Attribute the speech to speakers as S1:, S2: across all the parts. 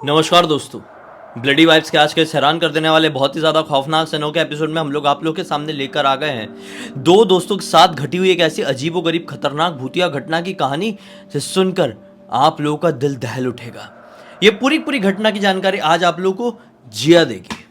S1: नमस्कार दोस्तों। Bloody vibes के आज के हैरान कर देने वाले बहुत ही ज़्यादा खौफनाक से अनोखे एपिसोड में हम लोग आप लोग के सामने लेकर आ गए हैं दो दोस्तों के साथ घटी हुई एक ऐसी अजीबोगरीब खतरनाक भूतिया घटना की कहानी जिसे सुनकर आप लोगों का दिल दहल उठेगा। ये पूरी घटना की जानकारी आज आप लोगों को जिया देगी।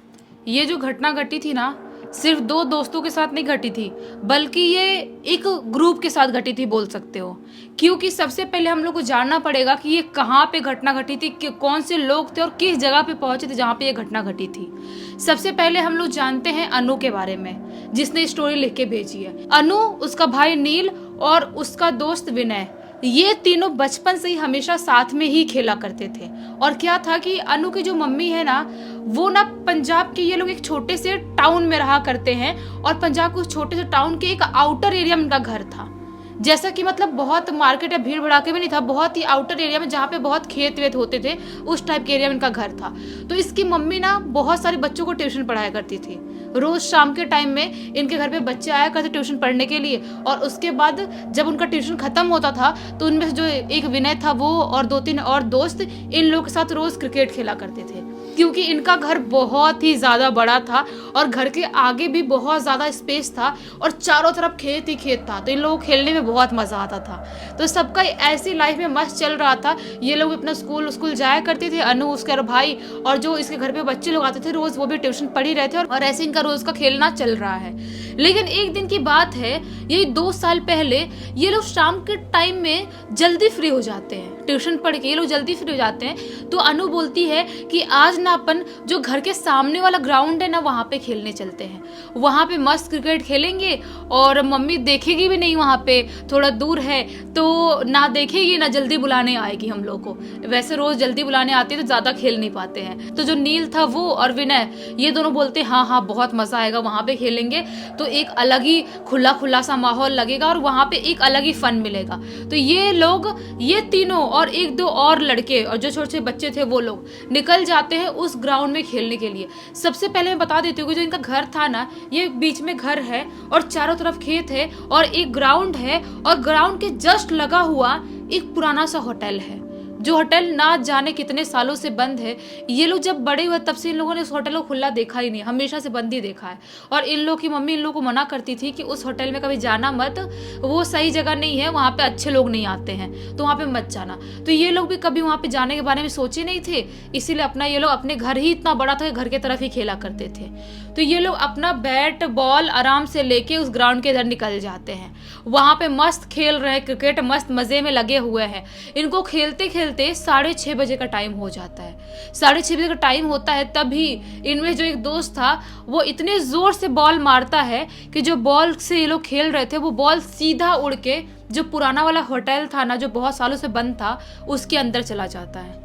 S2: ये जो घटना घटी थी ना, सिर्फ दो दोस्तों के साथ नहीं घटी थी, बल्कि ये एक ग्रुप के साथ घटी थी बोल सकते हो। क्योंकि सबसे पहले हम लोग को जानना पड़ेगा कि ये कहाँ पे घटना घटी थी, कि कौन से लोग थे और किस जगह पे पहुंचे थे जहाँ पे ये घटना घटी थी। सबसे पहले हम लोग जानते हैं अनु के बारे में, जिसने स्टोरी लिख के भेजी है। अनु, उसका भाई नील और उसका दोस्त विनय, ये तीनों बचपन से ही हमेशा साथ में ही खेला करते थे। और क्या था कि अनु की जो मम्मी है ना, वो ना पंजाब के, ये लोग एक छोटे से टाउन में रहा करते हैं और पंजाब के उस छोटे से टाउन के एक आउटर एरिया में उनका घर था। जैसा कि मतलब बहुत मार्केट या भीड़ भड़ाके में नहीं था, बहुत ही आउटर एरिया में जहाँ पे बहुत खेत वेत होते थे, उस टाइप के एरिया में इनका घर था। तो इसकी मम्मी ना बहुत सारे बच्चों को ट्यूशन पढ़ाया करती थी। रोज शाम के टाइम में इनके घर पे बच्चे आया करते ट्यूशन पढ़ने के लिए, और उसके बाद जब उनका ट्यूशन खत्म होता था तो उनमें से जो एक विनय था वो और दो तीन और दोस्त इन लोगों के साथ रोज क्रिकेट खेला करते थे। क्योंकि इनका घर बहुत ही ज़्यादा बड़ा था और घर के आगे भी बहुत ज़्यादा स्पेस था और चारों तरफ खेत ही खेत था, तो इन लोगों को खेलने में बहुत मज़ा आता था। तो सबका ऐसी लाइफ में मस्त चल रहा था। ये लोग अपना स्कूल जाया करते थे, अनु, उसके भाई, और जो इसके घर पे बच्चे लोग आते थे रोज़, वो भी ट्यूशन पढ़ ही रहे थे और ऐसे इनका रोज़ का खेलना चल रहा है। लेकिन एक दिन की बात है, ये 2 साल पहले ये लोग शाम के टाइम में जल्दी फ्री हो जाते हैं, ट्यूशन पढ़ के ये लोग जल्दी फ्री हो जाते हैं। तो अनु बोलती है कि आज ना अपन जो घर के सामने वाला ग्राउंड है ना, वहाँ पे खेलने चलते हैं, वहाँ पे मस्त क्रिकेट खेलेंगे और मम्मी देखेगी भी नहीं, वहाँ पे थोड़ा दूर है तो ना देखेगी ना जल्दी बुलाने आएगी हम लोग को। वैसे रोज जल्दी बुलाने आती है तो ज़्यादा खेल नहीं पाते हैं। तो जो नील था वो और विनय, ये दोनों बोलते हैं हाँ बहुत मज़ा आएगा, वहाँ पे खेलेंगे तो एक अलग ही खुला सा माहौल लगेगा और वहाँ पे एक अलग ही फन मिलेगा। तो ये लोग, ये तीनों और एक दो और लड़के और जो छोटे बच्चे थे वो लोग निकल जाते हैं उस ग्राउंड में खेलने के लिए। सबसे पहले मैं बता देती हूँ कि जो इनका घर था ना, ये बीच में घर है और चारों तरफ खेत है और एक ग्राउंड है, और ग्राउंड के जस्ट लगा हुआ एक पुराना सा होटल है, जो होटल ना जाने कितने सालों से बंद है। ये लोग जब बड़े हुए तब से इन लोगों ने उस होटल को खुला देखा ही नहीं, हमेशा से बंद ही देखा है। और इन लोग की मम्मी इन लोगों को मना करती थी कि उस होटल में कभी जाना मत, वो सही जगह नहीं है, वहाँ पे अच्छे लोग नहीं आते हैं, तो वहाँ पे मत जाना। तो ये लोग भी कभी वहाँ पे जाने के बारे में सोचे नहीं थे, इसीलिए अपना ये लोग अपने घर ही इतना बड़ा था कि घर की तरफ ही खेला करते थे। तो ये लोग अपना बैट बॉल आराम से लेके उस ग्राउंड के इधर निकल जाते हैं, वहाँ पे मस्त खेल रहे हैं क्रिकेट, मस्त मज़े में लगे हुए हैं। इनको खेलते खेलते 6:30 बजे का टाइम हो जाता है। 6:30 बजे का टाइम होता है, तभी इनमें जो एक दोस्त था वो इतने ज़ोर से बॉल मारता है कि जो बॉल से ये लोग खेल रहे थे वो बॉल सीधा उड़ के जो पुराना वाला होटल था ना, जो बहुत सालों से बंद था, उसके अंदर चला जाता है।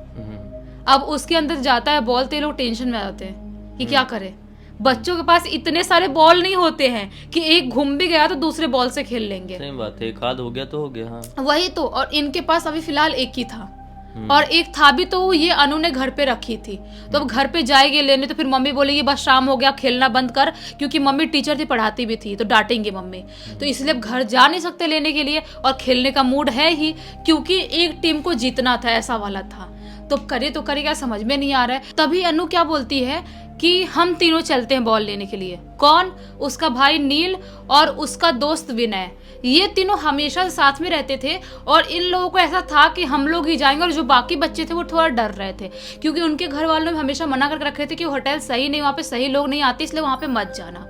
S2: अब उसके अंदर जाता है बॉल, तो ये लोग टेंशन में आ जाते हैं कि क्या करें। बच्चों के पास इतने सारे बॉल नहीं होते हैं कि एक घूम भी गया तो दूसरे बॉल से खेल लेंगे।
S1: सही बात है, एक हाथ हो गया तो हो गया। हाँ
S2: वही तो, और इनके पास अभी फिलहाल एक ही था और एक था भी तो ये अनु ने घर पे रखी थी। तो अब घर पे जाएगी लेने तो फिर मम्मी बोलेगी बस शाम हो गया, खेलना बंद कर, क्योंकि मम्मी टीचर थी, पढ़ाती भी थी, तो डांटेंगे मम्मी। तो इसलिए अब घर जा नहीं सकते लेने के लिए, और खेलने का मूड है ही क्योंकि एक टीम को जीतना था, ऐसा वाला था। तो करे क्या, समझ में नहीं आ रहा है। तभी अनु क्या बोलती है कि हम तीनों चलते हैं बॉल लेने के लिए। कौन? उसका भाई नील और उसका दोस्त विनय। ये तीनों हमेशा साथ में रहते थे और इन लोगों को ऐसा था कि हम लोग ही जाएंगे, और जो बाकी बच्चे थे वो थोड़ा डर रहे थे क्योंकि उनके घर वालों ने हमेशा मना करके रखे थे कि होटल सही नहीं, वहाँ पे सही लोग नहीं आते, इसलिए वहाँ पे मत जाना।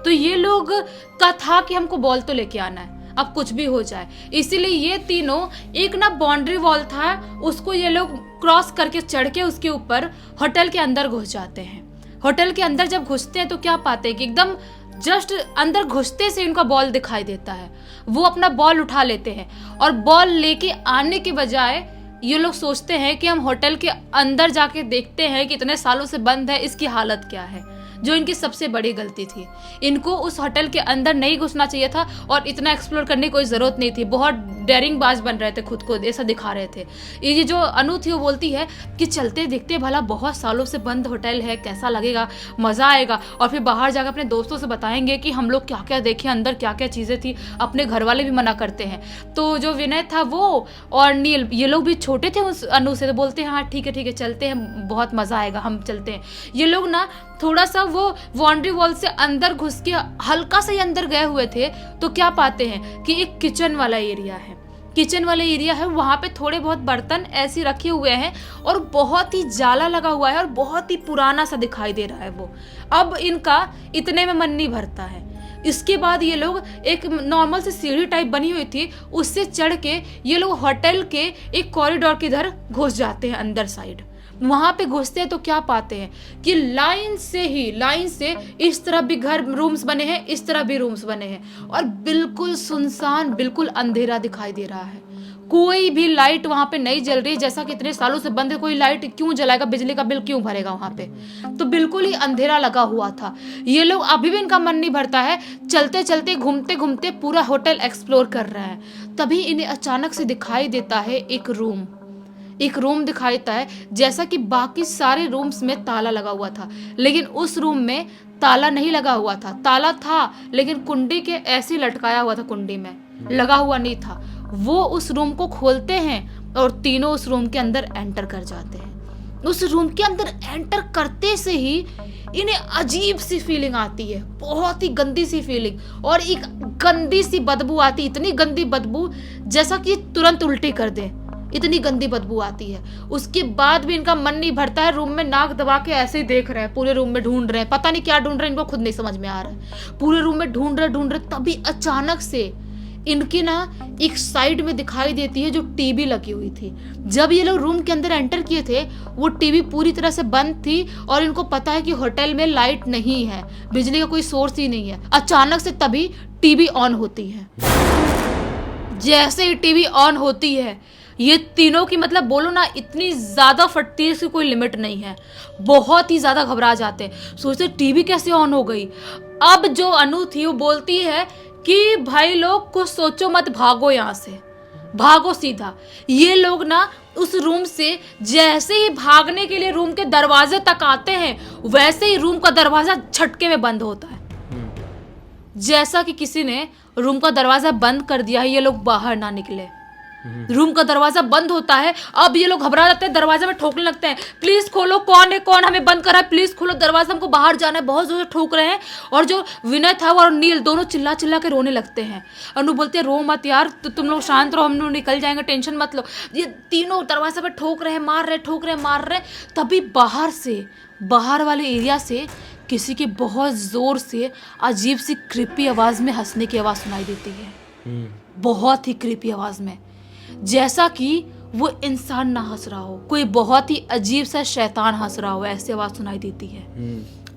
S2: तो ये लोग का था कि हमको बॉल तो लेके आना है, अब कुछ भी हो जाए। इसीलिए ये तीनों, एक ना बाउंड्री वॉल था, उसको ये लोग क्रॉस करके चढ़ के उसके ऊपर होटल के अंदर घुस जाते हैं। होटल के अंदर जब घुसते हैं तो क्या पाते हैं कि एकदम जस्ट अंदर घुसते से इनका बॉल दिखाई देता है। वो अपना बॉल उठा लेते हैं और बॉल लेके आने के बजाय ये लोग सोचते हैं कि हम होटल के अंदर जाके देखते हैं कि इतने सालों से बंद है, इसकी हालत क्या है। जो इनकी सबसे बड़ी गलती थी। इनको उस होटल के अंदर नहीं घुसना चाहिए था और इतना एक्सप्लोर करने की कोई ज़रूरत नहीं थी। बहुत डेयरिंग बाज बन रहे थे, खुद को ऐसा दिखा रहे थे। ये जो अनु थी वो बोलती है कि चलते देखते भला, बहुत सालों से बंद होटल है, कैसा लगेगा, मज़ा आएगा, और फिर बाहर जाकर अपने दोस्तों से बताएंगे कि हम लोग क्या क्या देखे, अंदर क्या क्या चीज़ें थी। अपने घर वाले भी मना करते हैं। तो जो विनय था वो और नील, ये लोग भी छोटे थे उस अनु से, तो बोलते हैं हाँ ठीक है चलते हैं, बहुत मज़ा आएगा, हम चलते हैं। ये लोग ना थोड़ा सा वो बाउंड्री वॉल से अंदर घुस के हल्का सा ही अंदर गए हुए थे, तो क्या पाते हैं कि एक किचन वाला एरिया है। किचन वाला एरिया है, वहाँ पे थोड़े बहुत बर्तन ऐसे रखे हुए हैं और बहुत ही जाला लगा हुआ है और बहुत ही पुराना सा दिखाई दे रहा है वो। अब इनका इतने में मन नहीं भरता है। इसके बाद ये लोग एक नॉर्मल सी सीढ़ी टाइप बनी हुई थी, उससे चढ़ के ये लोग होटल के एक कॉरिडोर के इधर घुस जाते हैं अंदर साइड। वहाँ पे घुसते हैं तो क्या पाते हैं कि लाइन से इस तरफ भी घर रूम्स बने हैं, इस तरफ भी रूम्स बने हैं और बिल्कुल सुनसान, बिल्कुल अंधेरा दिखाई दे रहा है। कोई भी लाइट वहाँ पे नहीं जल रही, जैसा कि इतने सालों से बंद है, कोई लाइट क्यों जलाएगा, बिजली का बिल क्यों भरेगा वहाँ पे। तो बिल्कुल ही अंधेरा लगा हुआ था। ये लोग अभी भी इनका मन नहीं भरता है, चलते चलते घूमते घूमते पूरा होटल एक्सप्लोर कर रहे हैं। तभी इन्हें अचानक से दिखाई देता है एक रूम दिखाई देता है। जैसा कि बाकी सारे रूम्स में ताला लगा हुआ था, लेकिन उस रूम में ताला नहीं लगा हुआ था। ताला था लेकिन कुंडी के ऐसे लटकाया हुआ था, कुंडी में लगा हुआ नहीं था। वो उस रूम को खोलते हैं और तीनों उस रूम के अंदर एंटर कर जाते हैं। उस रूम के अंदर एंटर करते से ही इन्हें अजीब सी फीलिंग आती है, बहुत ही गंदी सी फीलिंग, और एक गंदी सी बदबू आती, इतनी गंदी बदबू जैसा कि तुरंत उल्टी कर दे, इतनी गंदी बदबू आती है। उसके बाद भी इनका मन नहीं भरता है। रूम में नाक दबा के ऐसे ही देख रहे हैं, पूरे रूम में ढूंढ रहे हैं, पता नहीं क्या ढूंढ रहे हैं, इनको खुद नहीं समझ में आ रहा है। पूरे रूम में ढूंढ रहे तभी अचानक से इनकी ना एक साइड में दिखाई देती है जो टीवी लगी हुई थी। जब ये लोग रूम के अंदर एंटर किए थे वो टीवी पूरी तरह से बंद थी और इनको पता है कि होटल में लाइट नहीं है, बिजली का कोई सोर्स ही नहीं है। अचानक से तभी टीवी ऑन होती है। जैसे ही टीवी ऑन होती है, ये तीनों की मतलब बोलो ना, इतनी ज़्यादा फटती है, इसकी कोई लिमिट नहीं है। बहुत ही ज़्यादा घबरा जाते हैं, सोचते टीवी कैसे ऑन हो गई। अब जो अनु थी वो बोलती है कि भाई लोग कुछ सोचो मत, भागो यहाँ से, भागो सीधा। ये लोग ना उस रूम से जैसे ही भागने के लिए रूम के दरवाजे तक आते हैं, वैसे ही रूम का दरवाजा झटके में बंद होता है। जैसा कि किसी ने रूम का दरवाजा बंद कर दिया है, ये लोग बाहर ना निकले। रूम का दरवाजा बंद होता है। अब ये लोग घबरा जाते हैं, दरवाजे में ठोकने लगते हैं, प्लीज खोलो, कौन है, कौन हमें बंद कर रहा है, प्लीज खोलो दरवाजा, हमको बाहर जाना है। बहुत जोर से ठोक रहे हैं और जो विनय था और नील दोनों चिल्ला चिल्ला के रोने लगते हैं। अनु बोलते हैं रो मत यार, तो तुम लोग शांत रहो, हम लोग निकल जाएंगे, टेंशन मत लो। ये तीनों दरवाजे पे ठोक रहे हैं, मार रहे। तभी बाहर वाले एरिया से किसी की बहुत जोर से अजीब सी क्रीपी आवाज में हंसने की आवाज सुनाई देती है। बहुत ही क्रीपी आवाज में, जैसा कि वो इंसान ना हंस रहा हो, कोई बहुत ही अजीब सा शैतान हंस रहा हो, ऐसी आवाज सुनाई देती है।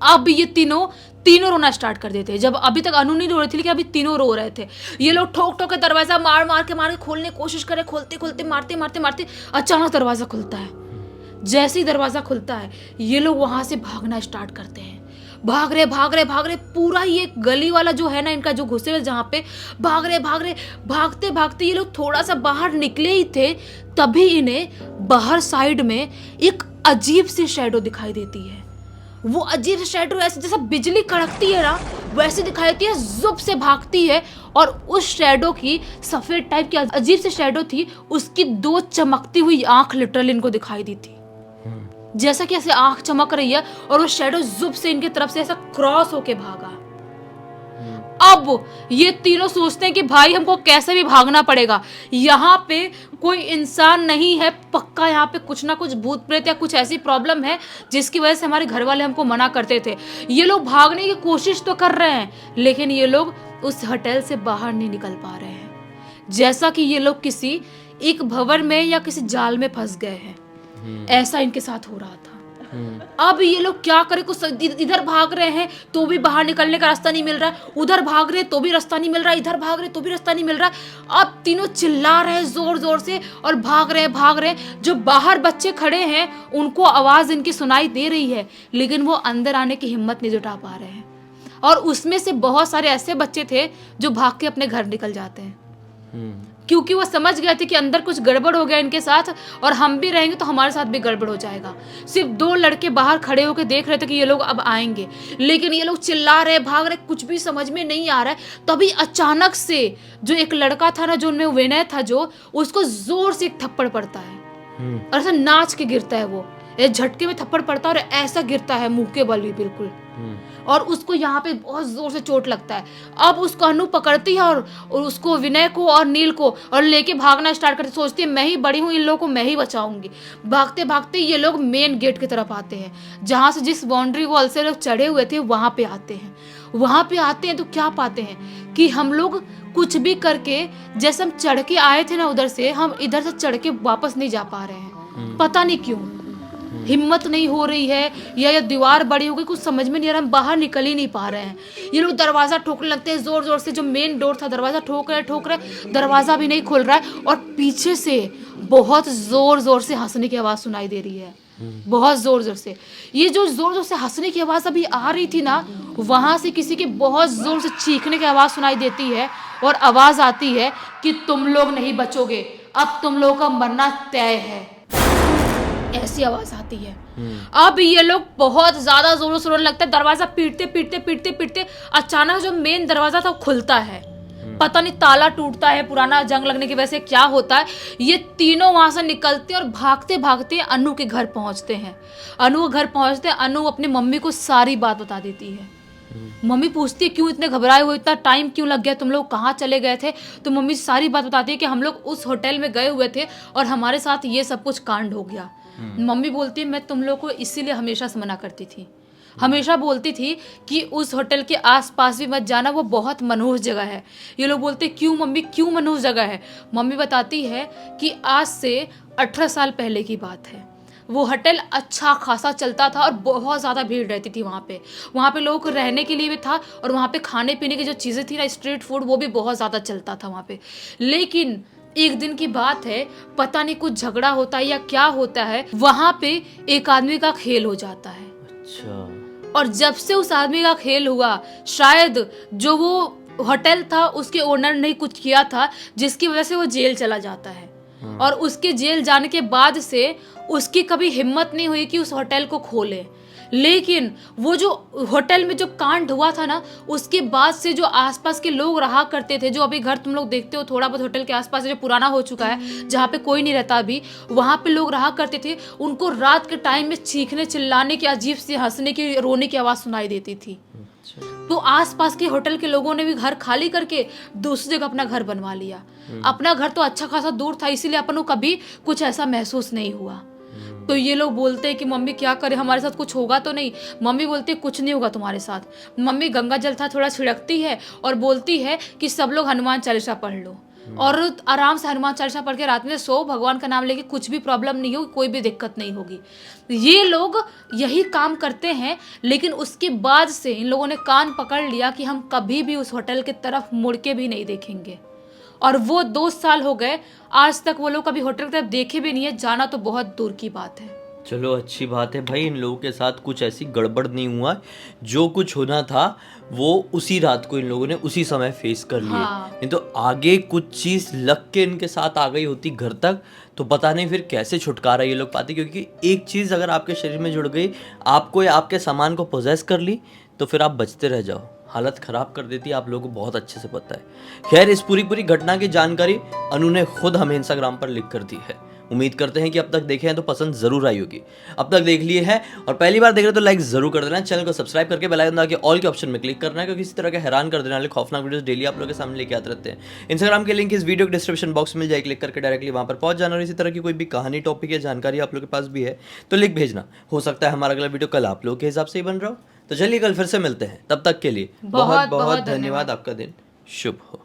S2: अब ये तीनों रोना स्टार्ट कर देते हैं। जब अभी तक अनु नहीं रो रही थी, लेकिन अभी तीनों रो रहे थे। ये लोग ठोक के दरवाजा मार के खोलने की कोशिश करे, खोलते मारते अचानक दरवाजा खुलता है। जैसे ही दरवाजा खुलता है, ये लोग वहां से भागना स्टार्ट करते हैं। भाग रहे पूरा ये गली वाला जो है ना, इनका जो घुसे हुए जहाँ पे भाग रहे भागते ये लोग थोड़ा सा बाहर निकले ही थे, तभी इन्हें बाहर साइड में एक अजीब सी शैडो दिखाई देती है। वो अजीब सी शैडो ऐसे जैसा बिजली कड़कती है ना, वैसे दिखाई देती है, जुप से भागती है और उस शैडो की सफेद टाइप की अजीब सी शैडो थी, उसकी 2 चमकती हुई आंख लिटरली इनको दिखाई दी थी। जैसा कि ऐसे आंख चमक रही है और वो शैडो जुप से इनके तरफ से ऐसा क्रॉस होके भागा। अब ये तीनों सोचते हैं कि भाई हमको कैसे भी भागना पड़ेगा, यहाँ पे कोई इंसान नहीं है, पक्का यहाँ पे कुछ ना कुछ भूत प्रेत या कुछ ऐसी प्रॉब्लम है जिसकी वजह से हमारे घर वाले हमको मना करते थे। ये लोग भागने की कोशिश तो कर रहे हैं, लेकिन ये लोग उस होटल से बाहर नहीं निकल पा रहे हैं। जैसा कि ये लोग किसी एक भंवर में या किसी जाल में फंस गए हैं, ऐसा इनके साथ हो रहा था। अब ये लोग क्या करें, कुछ इधर भाग रहे हैं तो भी बाहर निकलने का रास्ता नहीं मिल रहा है, उधर भाग रहे तो भी रास्ता नहीं मिल रहा है, इधर भाग रहे तो भी रास्ता नहीं मिल रहा है। अब तीनों चिल्ला रहे हैं जोर जोर से और भाग रहे हैं। जो बाहर बच्चे खड़े हैं उनको आवाज इनकी सुनाई दे रही है, लेकिन वो अंदर आने की हिम्मत नहीं जुटा पा रहे हैं। और उसमें से बहुत सारे ऐसे बच्चे थे जो भाग के अपने घर निकल जाते हैं, क्योंकि वो समझ गए थे कि अंदर कुछ गड़बड़ हो गया इनके साथ, और हम भी रहेंगे तो हमारे साथ भी गड़बड़ हो जाएगा। सिर्फ 2 लड़के बाहर खड़े होकर देख रहे थे कि ये लोग अब आएंगे, लेकिन ये लोग चिल्ला रहे, भाग रहे, कुछ भी समझ में नहीं आ रहा है। तभी अचानक से जो एक लड़का था ना, जो उनमें विनय था, जो उसको जोर से एक थप्पड़ पड़ता है और ऐसा नाच के गिरता है। वो झटके में थप्पड़ पड़ता है और ऐसा गिरता है मुंह के बल भी बिल्कुल, और उसको यहाँ पे बहुत जोर से चोट लगता है। अब उसको अनु पकड़ती है और उसको, विनय को और नील को, और लेके भागना स्टार्ट करती। सोचती है मैं ही बड़ी हूँ, इन लोगों को मैं ही बचाऊंगी। भागते भागते ये लोग मेन गेट की तरफ आते हैं, जहाँ से जिस बाउंड्री वॉल से लोग चढ़े हुए थे वहाँ पे आते हैं। वहाँ पे आते हैं तो क्या पाते हैं कि हम लोग कुछ भी करके, जैसे हम चढ़ के आए थे ना उधर से, हम इधर से चढ़ के वापस नहीं जा पा रहे हैं। पता नहीं क्यों, हिम्मत नहीं हो रही है या दीवार बड़ी हो गई, कुछ समझ में नहीं आ रहा, हम बाहर निकल ही नहीं पा रहे हैं। ये लोग दरवाजा ठोकने लगते हैं जोर जोर से। जो मेन डोर था दरवाजा ठोक रहे, दरवाजा भी नहीं खुल रहा है, और पीछे से बहुत जोर जोर से हंसने की आवाज सुनाई दे रही है, बहुत जोर जोर से। ये जो जोर जोर से हंसने की आवाज अभी आ रही थी ना, वहां से किसी के बहुत जोर से चीखने की आवाज सुनाई देती है, और आवाज आती है कि तुम लोग नहीं बचोगे, अब तुम लोगों का मरना तय है। ऐसी आवाज आती है। अब ये लोग बहुत ज्यादा जोरों से रोने लगता है। दरवाजा पीटते अचानक जो मेन दरवाजा था वो खुलता है। पता नहीं ताला टूटता है, पुराना जंग लगने की वजह से क्या होता है। ये तीनों वहां से निकलते और भागते भागते अनु के घर पहुंचते हैं। अनु के घर पहुंचते अनु अपनी मम्मी को सारी बात बता देती है। मम्मी पूछती है क्यों इतने घबराए हुए, इतना टाइम क्यों लग गया, तुम लोग कहाँ चले गए थे। तो मम्मी सारी बात बताती है कि हम लोग उस होटल में गए हुए थे और हमारे साथ ये सब कुछ कांड हो गया। मम्मी बोलती है मैं तुम लोग को इसीलिए हमेशा से मना करती थी, हमेशा बोलती थी कि उस होटल के आसपास भी मत जाना, वो बहुत मनहूस जगह है। ये लोग बोलते क्यों मम्मी, क्यों मनहूस जगह है। मम्मी बताती है कि आज से 18 साल पहले की बात है, वो होटल अच्छा खासा चलता था और बहुत ज़्यादा भीड़ रहती थी वहाँ पे लोगों को रहने के लिए भी था, और वहाँ पे खाने पीने की जो चीज़ें थी ना, स्ट्रीट फूड, वो भी बहुत ज़्यादा चलता था वहाँ पे। लेकिन एक दिन की बात है, पता नहीं कुछ झगड़ा होता है या क्या होता है, वहाँ पे एक आदमी का खेल हो जाता है।
S1: अच्छा।
S2: और जब से उस आदमी का खेल हुआ, शायद जो वो होटल था उसके ओनर ने कुछ किया था जिसकी वजह से वो जेल चला जाता है। और उसके जेल जाने के बाद से उसकी कभी हिम्मत नहीं हुई कि उस होटल को खोले। लेकिन वो जो होटल में जो कांड हुआ था ना, उसके बाद से जो आसपास के लोग रहा करते थे, जो अभी घर तुम लोग देखते हो थोड़ा बहुत होटल के आसपास जो पुराना हो चुका है, जहाँ पे कोई नहीं रहता अभी, वहाँ पे लोग रहा करते थे, उनको रात के टाइम में चीखने चिल्लाने की, अजीब सी हंसने की, रोने की आवाज़ सुनाई देती थी। तो आसपास के होटल के लोगों ने भी घर खाली करके दूसरी जगह अपना घर बनवा लिया। अपना घर तो अच्छा खासा दूर था, इसीलिए अपन को कभी कुछ ऐसा महसूस नहीं हुआ। तो ये लोग बोलते हैं कि मम्मी क्या करे, हमारे साथ कुछ होगा तो नहीं। मम्मी बोलती है कुछ नहीं होगा तुम्हारे साथ। मम्मी गंगा जल था थोड़ा छिड़कती है और बोलती है कि सब लोग हनुमान चालीसा पढ़ लो और आराम से हनुमान चालीसा पढ़ के रात में सो, भगवान का नाम लेके, कुछ भी प्रॉब्लम नहीं होगी, कोई भी दिक्कत नहीं होगी। ये लोग यही काम करते हैं, लेकिन उसके बाद से इन लोगों ने कान पकड़ लिया कि हम कभी भी उस होटल की तरफ मुड़ के भी नहीं देखेंगे। और वो 2 साल हो गए, आज तक वो लोग कभी होटल की तरफ देखे भी नहीं है, जाना तो बहुत दूर की बात है।
S1: चलो अच्छी बात है भाई, इन लोगों के साथ कुछ ऐसी गड़बड़ नहीं हुआ, जो कुछ होना था वो उसी रात को इन लोगों ने उसी समय फेस कर लिए। नहीं तो आगे कुछ चीज़ लग के इनके साथ आ गई होती घर तक, तो पता नहीं फिर कैसे छुटकारा ये लोग पाते। क्योंकि एक चीज़ अगर आपके शरीर में जुड़ गई, आपको या आपके सामान को पोजेस कर ली, तो फिर आप बचते रह जाओ, हालत ख़राब कर देती है, आप लोगों को बहुत अच्छे से पता है। खैर, इस पूरी घटना की जानकारी अनु ने खुद हमें इंस्टाग्राम पर लिख कर दी है। उम्मीद करते हैं कि अब तक देखे हैं तो पसंद जरूर आई होगी। अब तक देख लिए है और पहली बार देख रहे तो लाइक जरूर कर देना, चैनल को सब्सक्राइब करके बेल आइकन दबा के ऑल के ऑप्शन में क्लिक करना है, क्योंकि इसी तरह के हैरान कर देने वाले खौफनाक वीडियोस डेली आप लोगों के सामने लेके आते रहते हैं। इंस्टाग्राम के लिंक इस वीडियो के डिस्क्रिप्शन बॉक्स में मिल जाए, क्लिक करके डायरेक्टली वहां पर पहुंच जाना। और इसी तरह की कोई भी कहानी, टॉपिक या जानकारी आप लोगों के पास भी है तो लिख भेजना, हो सकता है हमारा अगला वीडियो कल आप लोगों के हिसाब से ही बन रहा हो। तो चलिए कल फिर से मिलते हैं, तब तक के लिए बहुत बहुत धन्यवाद। आपका दिन शुभ हो।